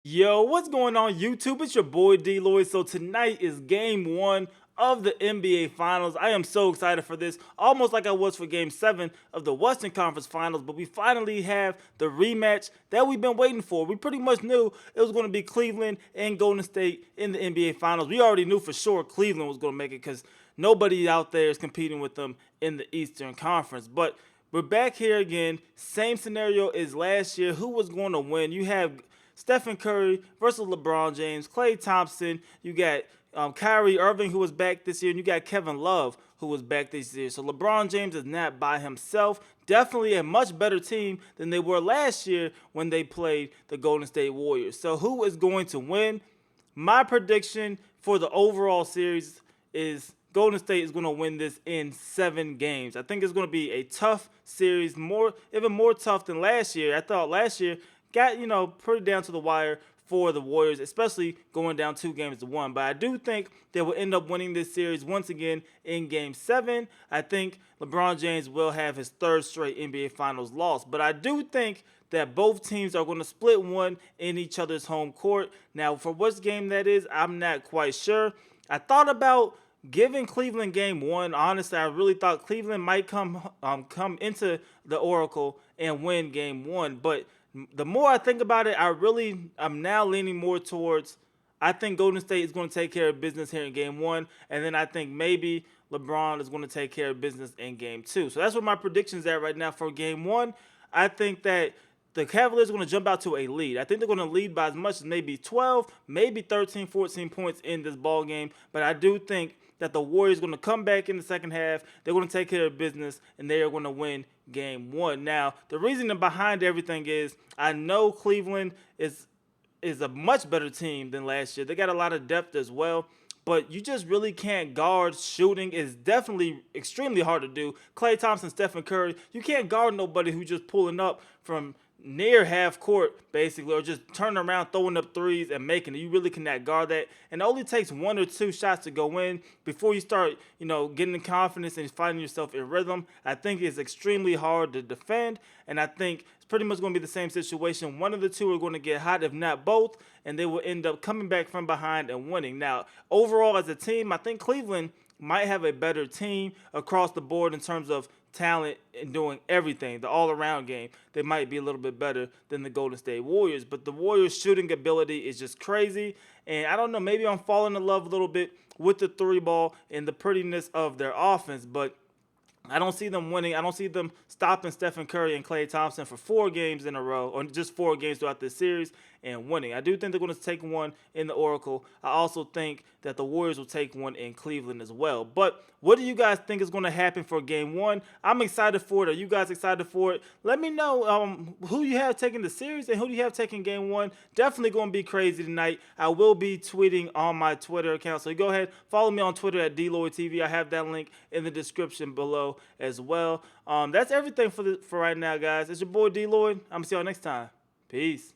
Yo, what's going on YouTube? It's your boy D-Lloyd. So tonight is game 1 of the NBA Finals. I am so excited for this, almost like I was for game 7 of the Western Conference Finals, but we finally have the rematch that we've been waiting for. We pretty much knew it was going to be Cleveland and Golden State in the NBA Finals. We already knew for sure Cleveland was going to make it because nobody out there is competing with them in the Eastern Conference. But we're back here again, same scenario as last year. Who was going to win? You have Stephen Curry versus LeBron James, Klay Thompson. You got Kyrie Irving, who was back this year, and you got Kevin Love, who was back this year. So LeBron James is not by himself. Definitely a much better team than they were last year when they played the Golden State Warriors. So who is going to win? My prediction for the overall series is Golden State is going to win this in 7 games. I think it's going to be a tough series, even more tough than last year. I thought last year got, pretty down to the wire for the Warriors, especially going down 2-1. But I do think they will end up winning this series once again in Game 7. I think LeBron James will have his 3rd straight NBA Finals loss. But I do think that both teams are going to split one in each other's home court. Now, for which game that is, I'm not quite sure. I thought about giving Cleveland game 1. Honestly, I really thought Cleveland might come into the Oracle and win game 1. But the more I think about it, I'm now leaning more towards, I think Golden State is going to take care of business here in game 1, and then I think maybe LeBron is going to take care of business in game 2. So that's what my prediction's at right now for game 1. I think that the Cavaliers are going to jump out to a lead. I think they're going to lead by as much as maybe 12, maybe 13, 14 points in this ball game, but I do think that the Warriors are going to come back in the second half. They're going to take care of business, and they are going to win game 1. Now, the reason behind everything is I know Cleveland is a much better team than last year. They got a lot of depth as well, but you just really can't guard shooting. It's definitely extremely hard to do. Klay Thompson, Stephen Curry, you can't guard nobody who's just pulling up from near half court, basically, or just turning around, throwing up threes and making it. You really cannot guard that. And it only takes 1 or 2 shots to go in before you start, getting the confidence and finding yourself in rhythm. I think it's extremely hard to defend, and I think it's pretty much going to be the same situation. One of the two are going to get hot, if not both, and they will end up coming back from behind and winning. Now, overall, as a team, I think Cleveland might have a better team across the board in terms of talent and doing everything, the all-around game. They might be a little bit better than the Golden State Warriors, but the Warriors' shooting ability is just crazy, and I don't know, maybe I'm falling in love a little bit with the 3-ball and the prettiness of their offense, but I don't see them winning. I don't see them stopping Stephen Curry and Klay Thompson for 4 games in a row, or just 4 games throughout this series, and winning. I do think they're going to take one in the Oracle. I also think that the Warriors will take one in Cleveland as well. But what do you guys think is going to happen for game 1? I'm excited for it. Are you guys excited for it? Let me know who you have taking the series and who do you have taking game 1. Definitely going to be crazy tonight. I will be tweeting on my Twitter account, so go ahead, follow me on Twitter at DLloydTV. I have that link in the description below as well. That's everything for right now, guys. It's your boy D-Lloyd. I'm going to see y'all next time. Peace.